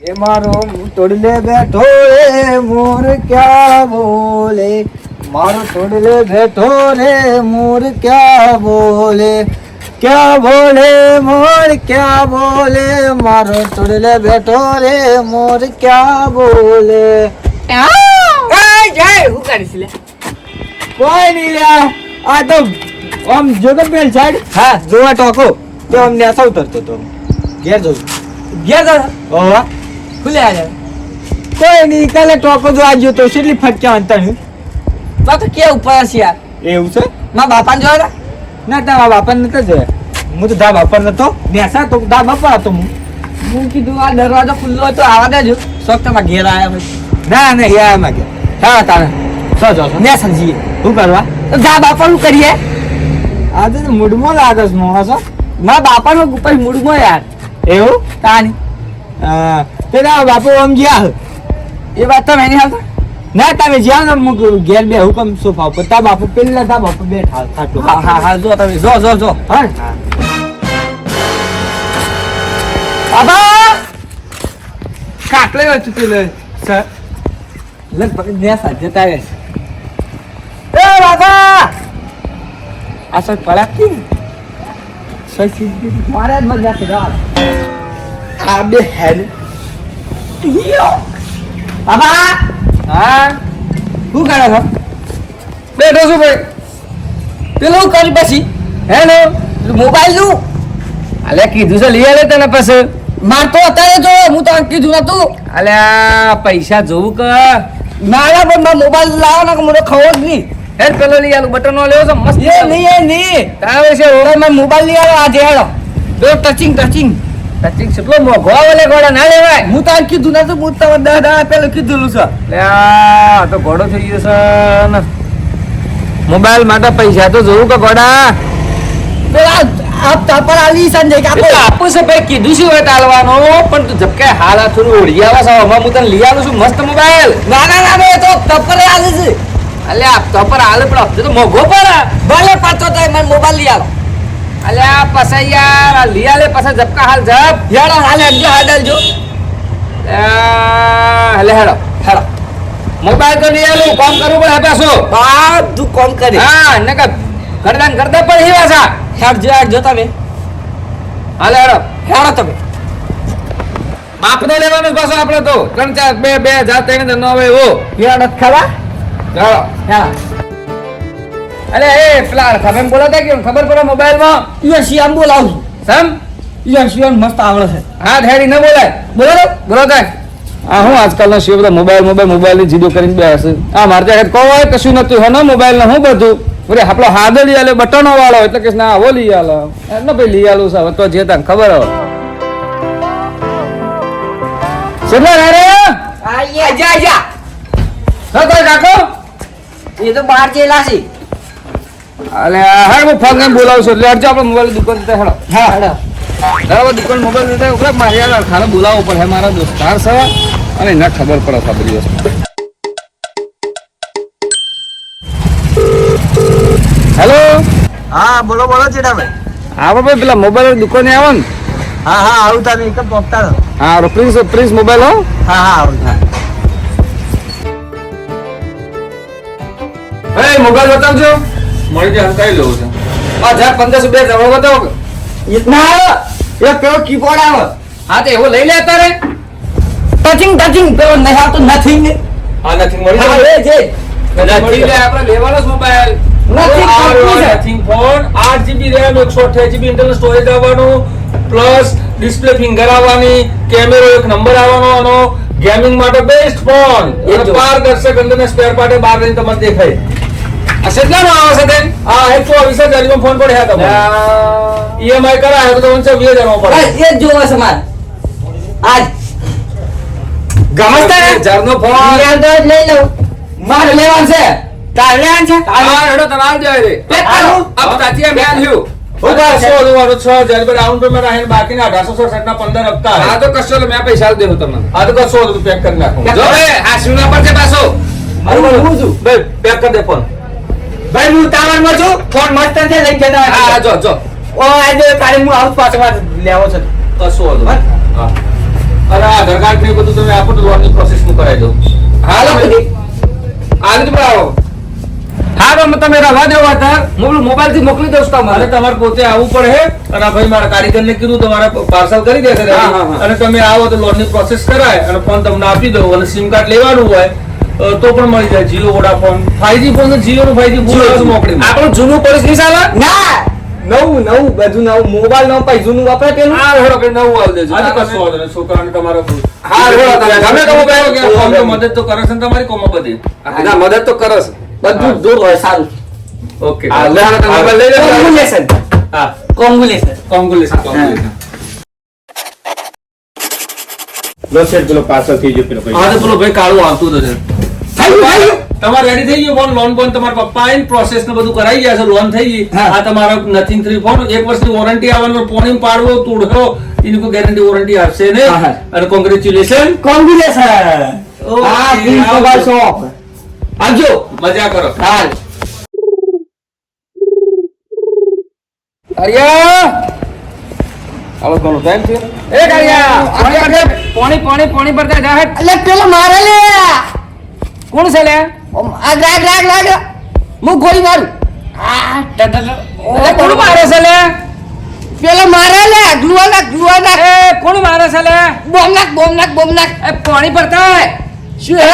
એ મારો તોડલે બેઠો રે મોર ક્યાં બોલે, મારો તોડલે બેઠો રે મોર ક્યાં બોલે, ક્યાં બોલે મોર ક્યાં બોલે, મારો તોડલે બેઠો રે મોર ક્યાં બોલે. શું કરીશ લે? કોઈ નહીં લ્યા, આ તો આમ જોતો પેલ સાઈડ. હા જોવા ટોકો તો અમને અસર કરતો તો ઘેર જવું. ઘેર જા. ઓવા ખુલે આ કોઈ નહીં, કાલે ટોકો જો આજ્યો તો કેટલી ફટક્યા અંતર. બા તો કે ઉપર છે યાર. એવું છે? મારા બાપાને જોયા ના તારા બાપા નતો જોયા. હું તો દા બાપા નતો નેસા તો દા બાપા હતો. હું કીધું આ દરવાજો ખુલ્લો હતો આવા દેજો. શોખ તમારા ઘેર આવ્યા પછી. ના ના યાર માં ગયા. હા તારે સો જો ને સમજીએ શું કરવા? તો જા બાપા નું કરીએ. આજે તો મૂડમાં લાગે છે માણસો. મારા બાપાનો ઉપર મૂડમાં યાર. એવું? તાની હા તે તારા બાપુ આમ ગયા. એ વાત તો મેં નહીં હાલતા. ના તમે જ્યાં ને હું ઘેર બે હુકમ સોફા ઉપર તા બાપુ પેલા તા બાપુ બેઠા ખાટલો. હા હા હા જો તમે જો હા બાબા કાકલે વચ્ચે પેલો સર લગભગ ને સાજે તારે એ બાબા આ સર પડાકી સસી મારે જ મજા છે ગાલ આ બે હેડ યો બાબા હા શું કરે છો? બેઠો છું ભાઈ. પેલું કરી પછી હેલો મોબાઈલ નું અલે કીધું છે લઈ આલે તને પછી. માર તો અત્યારે જો હું તો કીધું નતું. અલ્યા પૈસા જોવું કે નાના પણ મારો મોબાઈલ લાવો ને મને ખવો જ નહીં. હે પેલો લઈ આલું બટન વાળો લેવો છે મસ્ત. એ નહીં તારે છે તો મેં મોબાઈલ લઈ આવ્યો આજે હેડો જો ટચિંગ ટચિંગ કેટલો મોઘો વાલે ઘોડા ના લેવાય. હું તો કીધું નતું હું તો 10 પેલું કીધું છે. અલ્યા તો ઘોડો થઈ ગયો છે ને. મોબાઈલ માટે પૈસા તો જોવું કે ઘોડા. પેલા આપ તાપર આલી સંજય કાપો આપું છે ભાઈ કીધું શું હોય ચાલવાનો પણ તું ઝપકે હાલ આ થોડું ઓળી આવા છે હમણાં હું તને લઈ આવું છું મસ્ત મોબાઈલ. ના એ તો તપરે આલી છે. અલ્યા તો પર હાલ પણ હપ્તે તો મોઘો પર. ભલે પાછો તો મને મોબાઈલ લઈ આવો. અલ્યા પછી યાર આ લઈ આલે પછી ઝપકા હાલ ઝપ. હેડો હાલ હેડજો હાલ હેડજો હલે હેડો મોબાઈલ તો લઈ આલું કામ કરવું પડે પાછું. બધું કોમ કરે. હા ને કે કરદાન કરતા પણ હી વાસા. હેડજો તમે હાલે હેડો તમે બાપને લેવાનું પાછો આપણે તો 3 4 2 3 ન આવે એવો હેડો ખરા ચાલો. હા અરે એ ફ્લાર તમે બોલાતા કેમ ખબર પડે મોબાઈલ માં યો શિયામ બોલાવું સમ યો શિયામ મસ્ત આવડે છે. હા ધેરી ન બોલાય બોલાતા આ હું આજકાલનો શિવ બધા મોબાઈલ ની જીદો કરીને બે હશે. આ મારે ત્યાં કોઈ કશું નતું હે ને મોબાઈલ ને હું બધું બોલે આપણો હાથ લઈ આલે બટનો વાળો એટલે કે ના આવો લઈ આલો એનો ભાઈ લઈ આલું છે હવે તો જે તને ખબર હવે કેટલા રે આયા જા સતો કાકો એ તો બહાર જેલા છે. અલે હા હું ફોન કરીને બોલાવું છું એટલે અરજો આપણે મોબાઈલ દુકાન તે હેડો. હા હેડો બરાબર દુકાન મોબાઈલ દેતા ઓકરા મારી યાર ખાને બોલાવવો પડે મારા દોસ્તાર છે અને એને ખબર પડે છે બધી વસ્તુ. હેલો હા બોલો ચેડાભાઈ. હા ભાઈ પેલા મોબાઈલ દુકાને આવો ને. હા આવું તમે એક પહોંચતા રહો. હા પ્રિન્સ મોબાઈલ હો. હા આવું એ મોબાઈલ બતાવજો મળી જાય હંતાઈ લેવું છે. 1500 બે જમણો બતાવો. ના એ પેલો કીબોર્ડ આવે. હા તો એવો લઈ લે અત્યારે. ટચિંગ પેલો નહીં આવતો નથિંગ ને. હા નથી મળી હા જાય. એ જે નથી લે આપણે લેવાનો જ મોબાઈલ. Nothing company છે. Nothing phone 8GB RAM 128GB internal storage આવવાનું પ્લસ ડિસ્પ્લે ફિંગર આવવાની કેમેરો એક નંબર આવવાનો આનો ગેમિંગ માટે બેસ્ટ ફોન. એ જો. પારદર્શક અંદર સ્પેર પાર્ટ બહાર રહીને તમને દેખાય. આ કેટલાનો આવે છે તેન? આ 124,000 માં ફોન પડે તમને. EMI કરાય તો 20,000 માં પડે. એ જ જોવે છે માર આજ ગમતા 20,000 નો ફોન. યાર તો લઈ લઉં મારે લેવાનું છે. તારે લેવાનું છે. હા હેડો તમાર જાય રે. અબ તાતિયા મેલ હ્યુ. ઉભા છે. 6,000 રૂપિયા ડાઉન પેમેન્ટ આહીને બાકીના 1867 ના 15 હપ્તા. હા તો કશો મેં પૈસા દેવું તમને. હા તો કશો પેક કરી નાખો. જો એ આ સુના પર છે પાછો. મારું હું છું. બે પેક કરી દે ફોન. ભાઈ હું તાવરમાં છું. ફોન મસ્ત છે લઈ જતા. હા જો ઓ આજે કાલે હું આવું પાછો લેવો છે. કશો હા. અને તમારા આધાર કાર્ડ ને એ બધું તમે આપો તો લોનની પ્રોસેસ હું કરાવી દઉં. હાલો બધી આગળ બરાવો. હા તો તમે રવા દેવો હતા મોબાઈલ થી મોકલી દઉં છું અને તમારે. તમારે પોતે આવવું પડે હે અને આ ભાઈ મારા કારીગરને કીધું તમારે પાર્સલ કરી દેશે ready. હા, હા, હા. અને તમે આવો તો લોનની પ્રોસેસ કરાય અને ફોન તમને આપી દઉં અને સિમ કાર્ડ લેવાનું હોય તો પણ મળી જાય. જીઓ વોડાફોન 5G ફોન તો જીઓ નું 5G પૂરું મોકલી દઉં. આપણું જૂનું પોલીસ નહીં ચાલે. ના નવું બધું નવું મોબાઈલ નો પૈસા જૂનું વાપરે પેલું હા હેડો કે નવું આવી દેજો. આજે કશું વાંધો નહીં. છોકરાને તમારો હા હેડો તમે ગમે તો મોબાઈલ કે ફોન તો મદદ તો કરે છે ને તમારી કોમો બધી. ના મદદ તો કરો છો. બધું દૂર હોય સારું ઓકે હા લે હાલો તમે મોબાઈલ લઈ લો. કોંગ્રેચ્યુલેશન હા કોંગ્રેચ્યુલેશન કોંગ્રેચ્યુલેશન. લો સેટ પેલો પાછળ થઈ ગયો પેલો હા તો પેલો ભાઈ કાળું આવતું તો છે. તમારે રેડી થઈ ગયું ફોન લોન તમારા પપ્પા આવીને પ્રોસેસ ને બધું કરાઈ ગયા છે. લોન થઈ ગઈ. આ તમારો નથિંગ 3 ફોન 1 વર્ષની વોરંટી આવવાનો. પોણી પાડવો તોડવો એની કોઈ ગેરંટી વોરંટી આપશે ને. અને કોંગ્રેચ્યુલેશન. કોંગ્રેચ્યુલેશન હા પ્લીઝ મોબાઈલ શોપ આવજો મજા કરો. હાલ અરિયા હાલો બોલો ટાઈમ છે એ કારિયા પાણી ભરતા જા હેડ. એટલે પેલો મારે લે કોણ છે લે? આ રાગ હું ગોળી મારું એટલે કોણ મારે છે લે? પેલો મારે લે ગ્લુઆના એ કોણ મારે છે લે? બોમ નાખ એ પાણી ભરતા હે. શું હે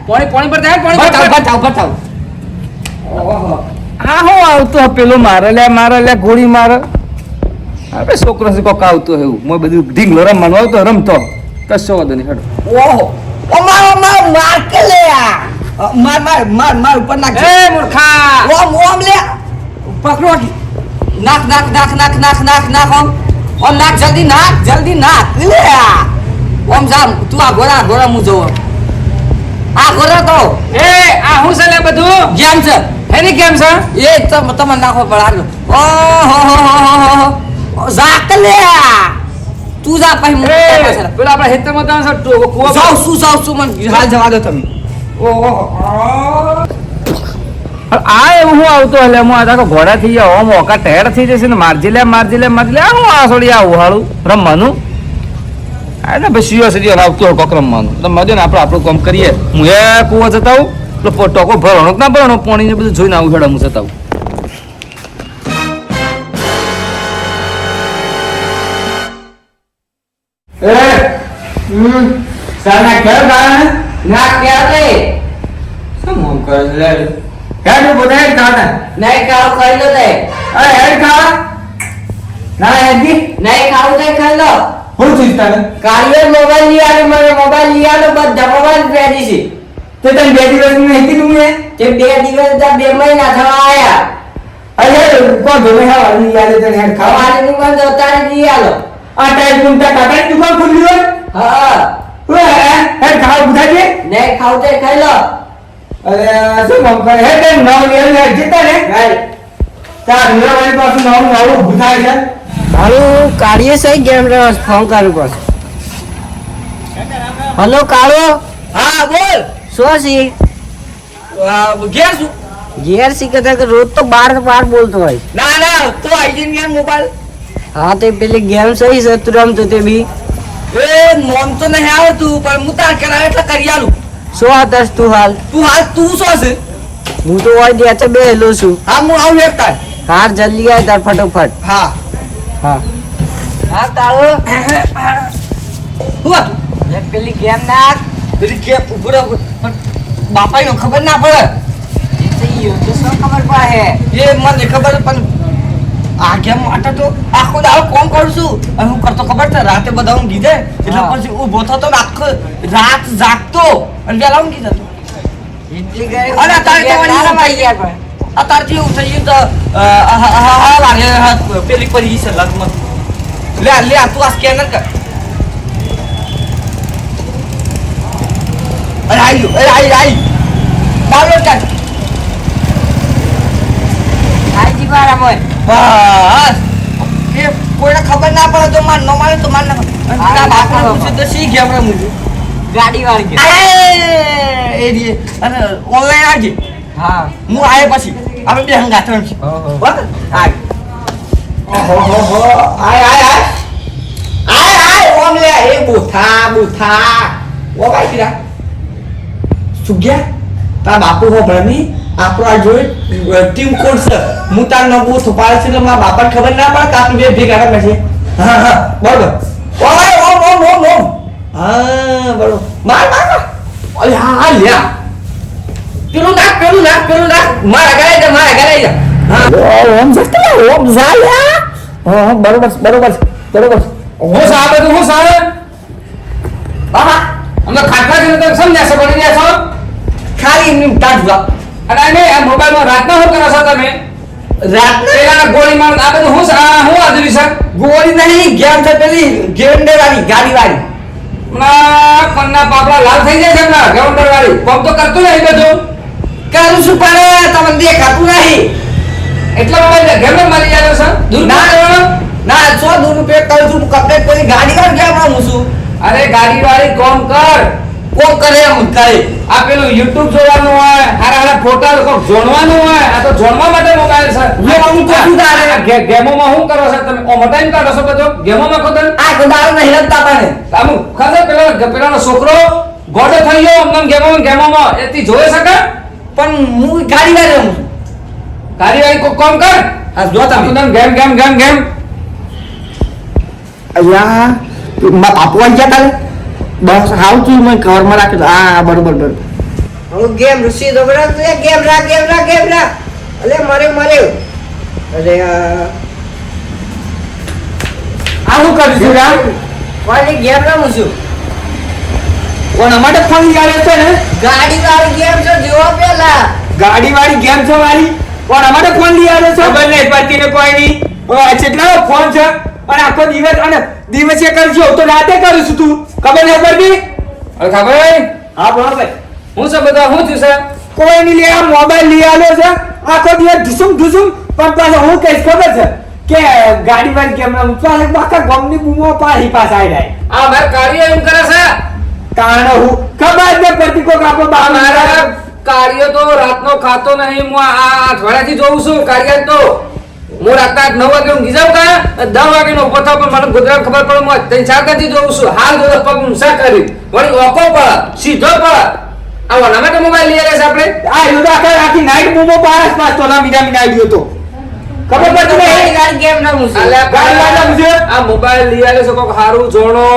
પાણી ભરતા હે પાણી ભરતા. બતાવ હા હું આવતો પેલો મારે લે ગોળી મારે. હવે છોકરો છે કોક આવતો એવું મેં બધું ઢીંગલો રમવાનું આવતો રમતો કશો વાંધો નહીં હેડો. ઓહો અમાર માર કે લે માર ઉપર નાખ એ મૂર્ખા ઓમ લે પકડો નાખ ઓમ નાખ જલ્દી નાખ લે ઓમ જામ તું આ ઘોડા હું જોઉં આ ઘોડા તો એ આ હું છે લે બધું જેમ છે એની કેમ છે? એ તમે નાખો પડે ઓહો જાક લે તું જા પછી હું એ પેલા આપણે હેતરમાં ત્યાં છે કુવા જાવ શું મને હાલ જવા દો તમે આ એવું હું આવતો એટલે હું આ તો ઘોડા થઈ ગયા ઓમ ઓકા ટેડ થઈ જશે ને મારજી લે આ હું આ છોડી આવું હાળું રમવાનું એટલે ભાઈ સિરિયસ આવતું હોય કોક રમવાનું એટલે મજો ને આપણે આપણું કામ કરીએ હું એ કુવા જતા આવું એટલે ટોકો ભરવાનો કે ના ભરવાનો પાણી ને બધું જોઈને આવું હેડા હું જતા આવું. સાના કેર ગાને ના કેર લે શું મોમ કરે છે લે હેડ બોલાય કાના નહીં ખાવ ખાઈ લો તે અરે હેડ ખા ના હેડી નહીં ખાવ તે ખાઈ લો હું ચિંતા ને કાલે મોબાઈલ લઈ આલે મને મોબાઈલ લઈ આલે બધા મોબાઈલ પેરી છે તે તને 2 દિવસ નહીં કીધું મેં તે 2 દિવસ તા 2 મહિના થવા આયા અરે કોણ ધોમે હા લઈ આલે તને હેડ ખાવાની ની બંધ ઉતારી લઈ આલો આ ટાઈમ ગુંટા કાકાની દુકાન ખુલ્લી હોય હા હેડ ખાવ બુધાજે નહીં ખાવ તે ખાઈ લો અરે શું કામ કરે હે તે નવ લે જીતા ને ભાઈ તાર નિરાવાળી પાછું નવ ભૂતાય છે હાલો કાળીએ સહી ગેમ રે ફોન કરું બસ હલો કાળો હા બોલ શું સી ઘેર શું ઘેર સી કહેતા કે રોજ તો બાર બોલતો હોય ના તો આઈ ગયો મોબાઈલ હા તે પેલી ગેમ સહી છે તું રમતો તે બી એ મોમ તો નહીં આવતું પણ હું તાર કરાવે એટલે કરી આલું. શું આતસ તું હાલ તું શું છે? હું તો હોય દે બેહેલો છું હા હું આવું એકતા. હાર જલ્દી આય તાર ફટોફટ હા હા હા તારો હું હતું પેલી ગેમ નાખ પેલી કે ઉભરો બાપાનો ખબર ના પડે તો શું ખબર પડે એ મને ખબર પણ આ ગેમ માટે તો આખો દાડો કોમ કરું છું અને હું કરતો ખબર છે રાતે બધા ઊંઘી જાય એટલે હા. પછી ઊભો થતો ને આખો રાત જાગતો અને વેલા ઊંઘી જતો એટલી ગઈ અરે તારે તો વળી એવું થઈ ગયા પણ અત્યારથી એવું થઈ ગયું તો હા લાગે પેલી પડી છે લગમાં લે તું આ સ્કેનર કર અરે આવી ડાઉનલોડ કર આજી મારા મોય બસ એ કોઈને ખબર ના પડે તો માર ન મારે તો માર ના હા, બાપને હા. પૂછે તો શી ગેમ રમું છું ગાડી વાળી એ રે અને ઓનલાઈન આવજે હા હું આયા પછી આપણે બે હંગાથ રમશું ઓહો. બરાબર આય આય ઓમ લે એ બુથા ઓ ભાઈ કીધા સુગ્યા તારા બાપુ હો ભણી આપણો આ જોઈ ટીમ કોડ છે હું તાર નો બૂથ પાડે છે એટલે મારા બાપાને ખબર ના પડે કે આપણે બે ભેગા કરે છે હા બરોબર ઓ ભાઈ ઓમ હા બરોબર માર અરે હા લ્યા પેલું નાખ મારા ગળાઈ જા હા ઓમ જા લ્યા હા બરોબર હું સાહેબ તું હું સાહેબ બાબા અમને ખાટલા છે તો સમજ્યા છો બની ગયા છો ખાલી એમની તાજવા અને આ નહીં આ મોબાઈલમાં રાતના શું કરો છો તમે પેલા ગોળી માર આ બધું હું આદરી છે ગોળી નહીં ગેમ છે પેલી ગેરંડર વાળી ગાડી વાળી ના કન્ના પાપડા લાલ થઈ જાય છે ના ગવર્નર વાળી કોમ તો કરતું નહીં બધું કરું શું પડે તમને દેખાતું નહીં એટલા મોબાઈલ ઘેર મારી જાય છે દૂર ના 100 રૂપિયા કરું છું કપડે કોઈ ગાડી વાળી કેમ આવું છું અરે ગાડી વાળી કોમ કર કોણ કરે એમ કરે આ પેલું YouTube જોવાનું હોય હારા ફોટા કોક જોડવાનું હોય આ તો જોડવા માટે મોબાઈલ છે હું કશું તારે ગેમોમાં શું કરો છો તમે ઓમ ટાઈમ કાઢો છો બધો ગેમોમાં ખોદન આ ગોદાળ નહીં રમતા પાને આમ ખબર પેલાનો છોકરો ગોડો થઈ ગયો અમને ગેમોમાં એથી જોઈ શકે પણ હું ગાડી વાળી રમું છું ગાડી વાળી કોક કોમ કર આ જો તમે ગેમ અયા મારા બાપુ આવી ગયા તારે બસ હાવ તું મને કવરમાં રાખ્યો આ બરોબર હું ગેમ રૂસી દો બરાબર ગેમ રાખ અલે મરે અરે આ હું કરું છું યાર કોઈ ગેમ રમું છું કોણ અમારે ફોન લાવ્યો છે ને ગાડી વાળી ગેમ છે જોવા પેલા ગાડી વાળી ગેમ છે મારી કોણ અમારે ફોન લઈ આવ્યો છે ખબર નહીં પડતી ને કોઈ નહીં કેટલા ફોન છે અને આખો દિવસ અને દિવસે કરજો તો રાતે કરું છું તું ખબર નહીં પડતી હવે ખબર હા બરાબર હું છે બધા હું થયું છે કોઈ નહીં લે આ મોબાઈલ લઈ આવ્યો છે આખો દિવસ ઢુસુમ પણ પાછો હું કઈશ ખબર છે કે ગાડી વાળી કેમ રમું છું અને બાકા ગમની બૂમો પાછી પાછા આવી જાય આ માર કાર્ય એમ કરે છે કારણ હું ખબર જ નહીં પડતી કોક આપણો બાપ મારા કાર્ય તો રાતનો ખાતો નહીં હું આ અઠવાડિયાથી જોઉં છું કાર્ય તો હું રાતના 9 વાગે ઊંઘી જાઉં કા 10 વાગે નો ઉભો થાવ પણ મને ગુજરાત ખબર પડે હું 3-4 દાથી જોઉં છું હાલ જો પગ ઊંચા કરી વળી ઓકો પડે સીધો પડે આ વના માટે મોબાઈલ લઈ આવ્યા છે આપણે આ યુદા આખી નાઈટ બૂમો પાસ તો ના મીના આવ્યો તો ખબર પડતી નહીં ગાડી ગેમ રમું છું અલ્યા ગાડી વાળા મુજે આ મોબાઈલ લઈ આવ્યા છો કોક હારું જોણો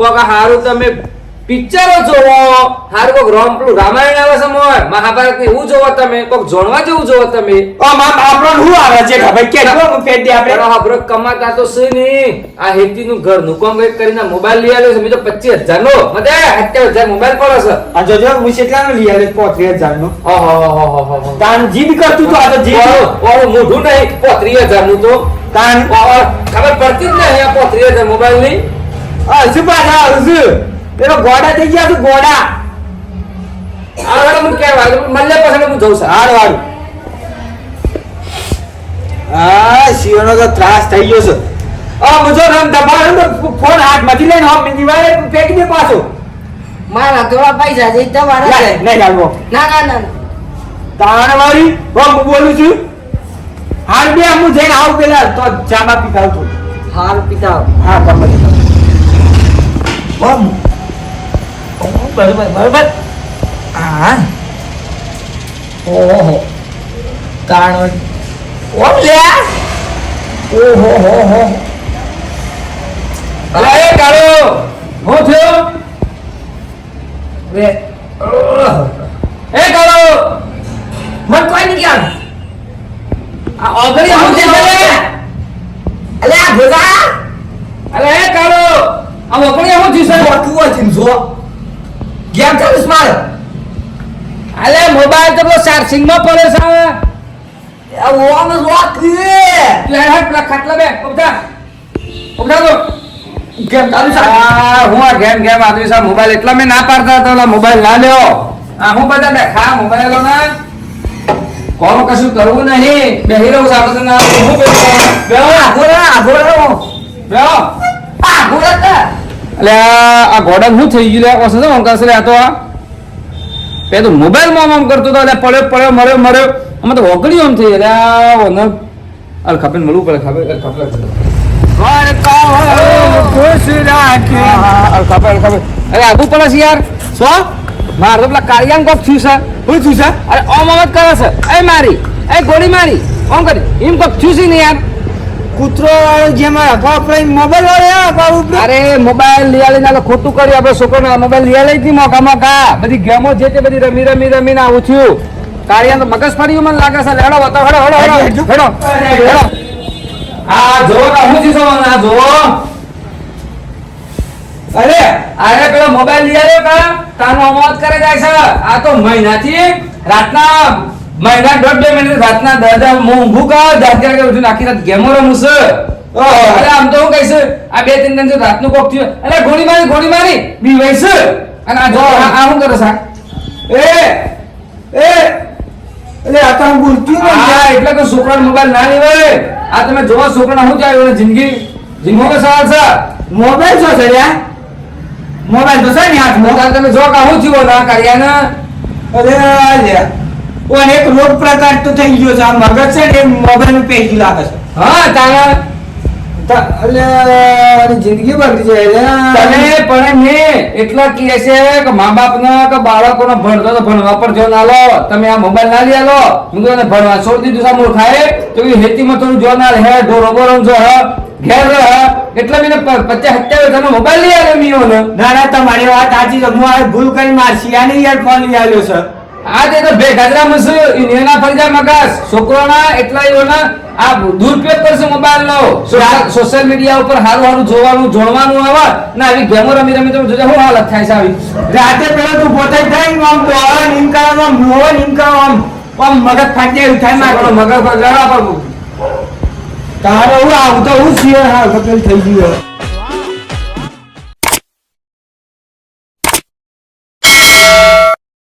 કોક હારું તમે પિક્ચરો જોવો હારું કોક રામાયણ આવે છે મોય મહાભારત ને એવું જોવો તમે કોક જોણવા જેવું જોવો તમે ઓ માં આપણો હું આવે છે ખબર કે જો પેટ દે આપણે આપણો કમાતા તો છે નહીં આ હેતીનું ઘરનું કામ કઈ કરીને મોબાઈલ લઈ આવ્યો છે મેં તો 25000 નો મતે 27000 મોબાઈલ પડે છે આ જોજો હું કેટલાનો લઈ આવ્યો 35000 નો ઓહો તાન જીદ કરતું તો આ તો જીદ ઓહો મોઢું નહીં 35000 નું તો તાન ખબર પડતી જ નહીં આ 35000 મોબાઈલ ની આ શું પાછા આવશું પેલો ગોડા થઈ ગયા તું ગોડા આ હું કહેવાય મલ્લે પછી હું જઉં છું હારું આ શિવનો તો ત્રાસ થઈ ગયો છે આ મુજો રમ દબાણ તો ફોન હાથમાંથી લઈને હમ દિવાલે ફેંકી દે પાછો મારા થોડા પૈસા છે તમારા છે નહીં જાણવો ના તાણવાળી હું બોલું છું હાલ બે હું જઈને આવું પેલા તો ચાબા પીતા છું હાર પિતા હા તમે બરોબર હા ઓહો તાણ ઓમ લે ઓહો હો અરે એ કાળો હું થયો વે એ કાળો મન કોઈ નહીં ક્યાં આ ઓગળી હું છે અલે આ ભોગા અરે એ કાળો આ ઓગળી હું છે મોટું હોય ચીમસો ગેમ ચાલુ સ્માર અલે મોબાઈલ તો ચાર્જિંગ માં પડે છે આ ઓમ લોક લે હાથ પેલા ખાટલા બે ઉભા તો ગેમ ચાલુ છે હું આ ગેમ આદમી સા મોબાઈલ એટલા મેં ના પાડતા હતા મોબાઈલ ના લ્યો આ હું બધા બેઠા મોબાઈલો ના કોણ કશું કરવું નહીં બેહી રહું સાબત ના હું બેહો એટલે આ ગોડન શું થઈ ગયું લે ઓછો તો અંકાસ લે આ તો આ પે તો મોબાઈલ માં આમ કરતો તો એટલે પડ્યો મર્યો અમે તો ઓગળ્યું આમ થઈ એટલે આ ઓને અલ ખપેન મળવું પડે ખબર ખુશ રાખે. ખબર અરે આગુ પડે છે યાર શું? મારે તો પેલા કાળિયાને કોક થયું છે શું થયું છે? અરે ઓમ અમત કરે છે એ મારી એ ગોળી મારી ઓમ કરી એમ કોક થયું છે ને યાર કૂતરો વાળો જેમાં આપણે મોબાઈલ વાળો બાબુ અરે મોબાઈલ લઈ આવીને ખોટું કર્યું આપણે છોકરો મોબાઈલ લઈ આવી હતી મોકા બધી ગેમો જે તે બધી રમીને આવું થયું કાળિયા તો મગજ ફર્યું મને લાગે છે હેડો બતાવો હેડો આ જોવો તો હું ચીસો આ જોવો અરે પેલો મોબાઈલ લઈ આવ્યો કા તાનો અમત કરે જાય છે આ તો મહિનાથી રાતના દોઢ 2 મહિના રાતના દાદા હું ઊંઘું કા જાગ્યા કે ઉઠીને આખી રાત ગેમો રમું છે અરે આમ તો હું કહીશ આ 2-3 દિન રાતનું કોક થયું અરે ગોળી મારી બીવાય છે અને આ જો આ શું કરે છે એટલે આ તો હું બોલતી હા એટલે કે છોકરાનો મોબાઈલ ના લેવાય આ તમે જોવો છોકરાને શું ચાલ્યું જિંદગીનો સવાલ છે મોબાઈલ શું છે યાર? મોબાઈલ તો છે ને હાથમાં. તમે જો કે શું થયું ના કાઢ્યા અરે લે ઓને એક રોગ પ્રકાર તો થઈ ગયો છે આ મગજ છે ને મોબાઈલ નું પેજ લાગે છે. હા તારા એટલે જિંદગી બગડી જાય તને પણ ને એટલા કહે છે કે મા બાપના કે બાળકોને ભણતો તો ભણવા પર જો ના લો તમે આ મોબાઈલ ના લઈ આલો હું તો એને ભણવા છોડી દીધું સામું ખાય તો એ હેતીમાં થોડું જો ના હે ઢોરો બોરો જો હ ઘેર રહ એટલે મેને 50-70 તને મોબાઈલ લઈ આવ્યો મીઓ ને ના તમારી વાત સાચી છે. હું આ ભૂલ કરી મારશી આને ઈયરફોન લઈ આવ્યો છે. આ તે તો બે ગાજરામાં છે ઈ નેના ફરજા મગસ છોકરોના એટલા એઓના આ દુરુપયોગ કરશે મોબાઈલ નો સોશિયલ મીડિયા ઉપર હારું જોવાનું જોડવાનું આવે ને આવી ગેમો રમી તો જોજે શું હાલત થાય છે આવી રાતે પેલો તું પોતે થાય ને આમ દોડા નીમકાવામાં મોહ નીમકાવામાં આમ મગજ ફાટી એવું થાય આપણો મારો મગજ લડા પર તારે હું આવું તો હું સિયર હા કપેલ થઈ ગયો.